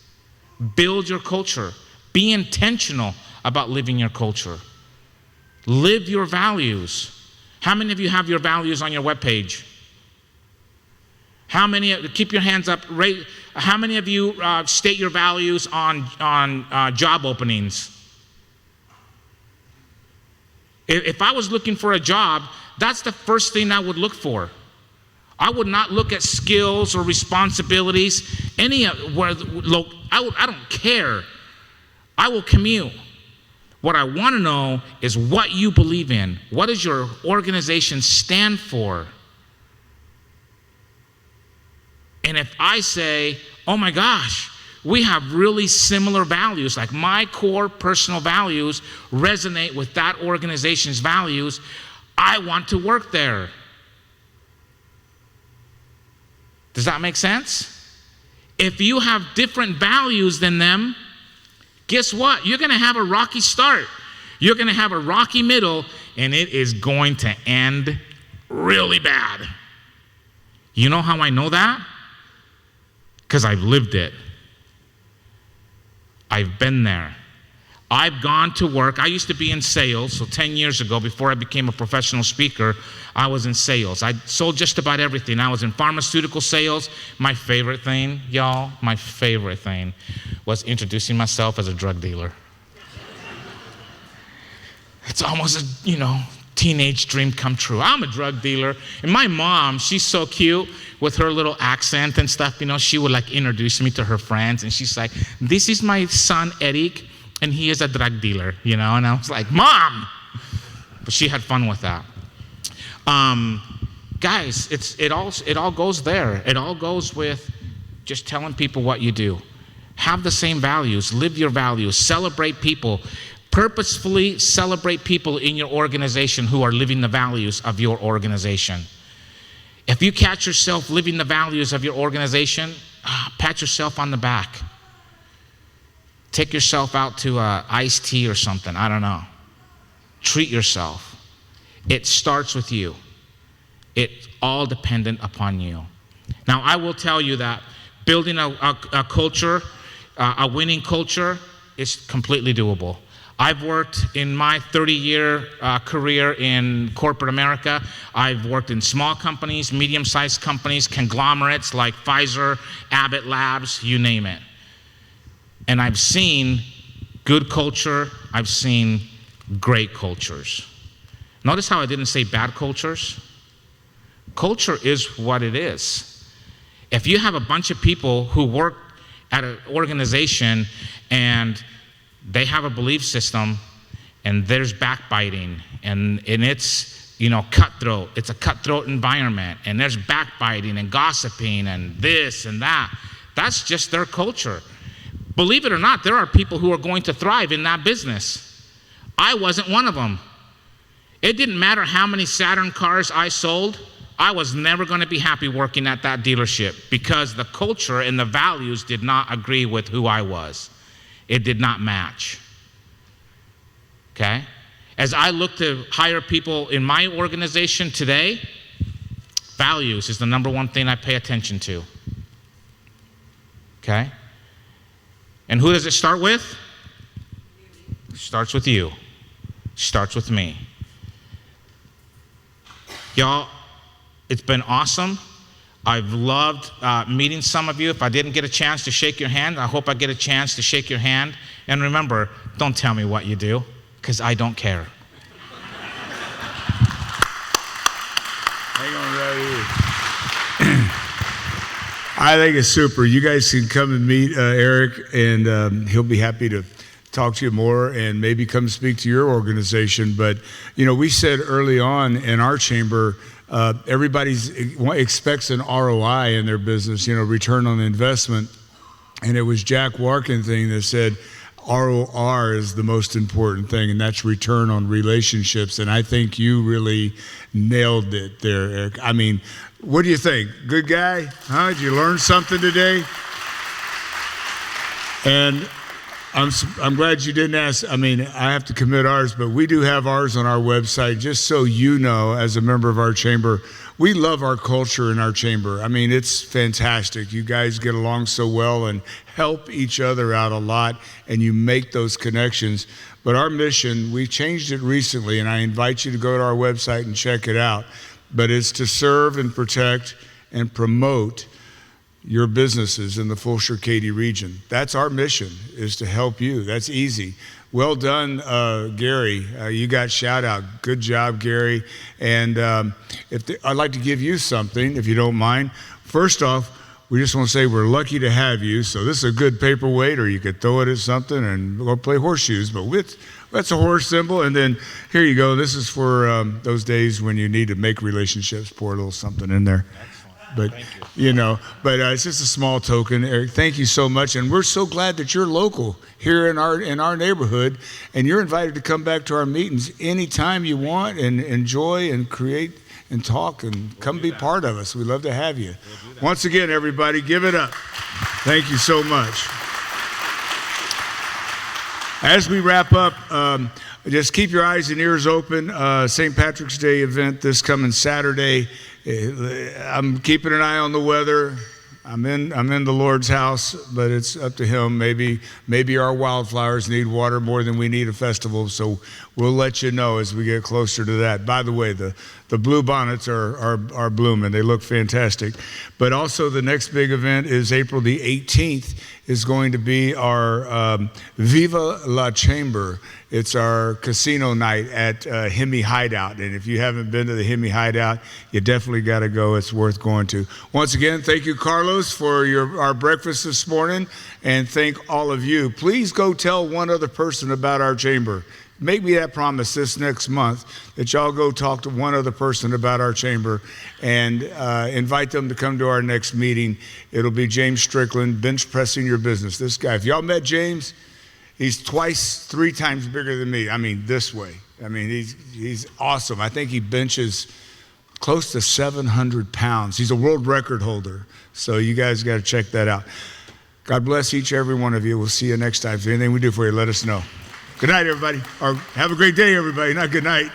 Build your culture. Be intentional about living your culture. Live your values. How many of you have your values on your webpage? How many, keep your hands up, how many of you state your values on job openings? If I was looking for a job, that's the first thing I would look for. I would not look at skills or responsibilities. I don't care. I will commute. What I want to know is what you believe in. What does your organization stand for? And if I say, oh my gosh, we have really similar values, like my core personal values resonate with that organization's values, I want to work there. Does that make sense? If you have different values than them, guess what? You're going to have a rocky start. You're going to have a rocky middle, and it is going to end really bad. You know how I know that? Because I've lived it. I've been there. I've gone to work. I used to be in sales, so 10 years ago, before I became a professional speaker, I was in sales. I sold just about everything. I was in pharmaceutical sales. My favorite thing, y'all, my favorite thing was introducing myself as a drug dealer. It's almost a, teenage dream come true. I'm a drug dealer. And my mom, she's so cute with her little accent and stuff, she would introduce me to her friends, and she's like, this is my son, Eric, and he is a drug dealer, and I was like, Mom! But she had fun with that. Guys, it all goes there. It all goes with just telling people what you do. Have the same values, live your values, celebrate people, purposefully celebrate people in your organization who are living the values of your organization. If you catch yourself living the values of your organization, pat yourself on the back. Take yourself out to iced tea or something, I don't know. Treat yourself. It starts with you. It's all dependent upon you. Now, I will tell you that building a culture, a winning culture, is completely doable. I've worked in my 30-year career in corporate America. I've worked in small companies, medium-sized companies, conglomerates like Pfizer, Abbott Labs, you name it. And I've seen good culture. I've seen great cultures. Notice how I didn't say bad cultures? Culture is what it is. If you have a bunch of people who work at an organization and they have a belief system and there's backbiting and it's, cutthroat. It's a cutthroat environment and there's backbiting and gossiping and this and that. That's just their culture. Believe it or not, there are people who are going to thrive in that business. I wasn't one of them. It didn't matter how many Saturn cars I sold. I was never going to be happy working at that dealership because the culture and the values did not agree with who I was. It did not match. Okay? As I look to hire people in my organization today, values is the number one thing I pay attention to. Okay? And who does it start with? It starts with you. It starts with me. Y'all, it's been awesome. I've loved meeting some of you. If I didn't get a chance to shake your hand, I hope I get a chance to shake your hand. And remember, don't tell me what you do, because I don't care. Hang on right here. I think it's super. You guys can come and meet Eric, and he'll be happy to talk to you more and maybe come speak to your organization. But, we said early on in our chamber, everybody expects an ROI in their business, return on investment. And it was Jack Warkin thing that said ROR is the most important thing, and that's return on relationships. And I think you really nailed it there, Eric. I mean, what do you think? Good guy? Huh? Did you learn something today? And I'm glad you didn't ask. I mean, I have to commit ours, but we do have ours on our website, just so you know, as a member of our chamber. We love our culture in our chamber. I mean, it's fantastic. You guys get along so well and help each other out a lot, and you make those connections. But our mission, we changed it recently, and I invite you to go to our website and check it out. But it's to serve and protect and promote your businesses in the Fulshear Katy region. That's our mission, is to help you. That's easy. Well done, Gary. You got shout out. Good job, Gary. And I'd like to give you something, if you don't mind. First off, we just want to say we're lucky to have you. So this is a good paperweight, or you could throw it at something and go play horseshoes. But that's a horse symbol. And then here you go. This is for those days when you need to make relationships. Pour a little something in there. But, it's just a small token. Eric, thank you so much. And we're so glad that you're local here in our neighborhood. And you're invited to come back to our meetings anytime you want and enjoy and create and talk and come be part of us. We'd love to have you. Once again, everybody, give it up. Thank you so much. As we wrap up, just keep your eyes and ears open. St. Patrick's Day event this coming Saturday. I'm keeping an eye on the weather. I'm in the Lord's house, but it's up to Him. Maybe our wildflowers need water more than we need a festival. So we'll let you know as we get closer to that. By the way, the blue bonnets are blooming. They look fantastic. But also the next big event is April the 18th. Is going to be our Viva La Chamber. It's our casino night at Hemi Hideout. And if you haven't been to the Hemi Hideout, you definitely got to go. It's worth going to. Once again, thank you, Carlos, for our breakfast this morning. And thank all of you. Please go tell one other person about our chamber. Make me that promise this next month that y'all go talk to one other person about our chamber and invite them to come to our next meeting. It'll be James Strickland, bench pressing your business. This guy, if y'all met James, he's 3 times bigger than me. I mean, this way. I mean, he's awesome. I think he benches close to 700 pounds. He's a world record holder. So you guys got to check that out. God bless each and every one of you. We'll see you next time. If there's anything we do for you, let us know. Good night, everybody. Or have a great day, everybody. Not good night.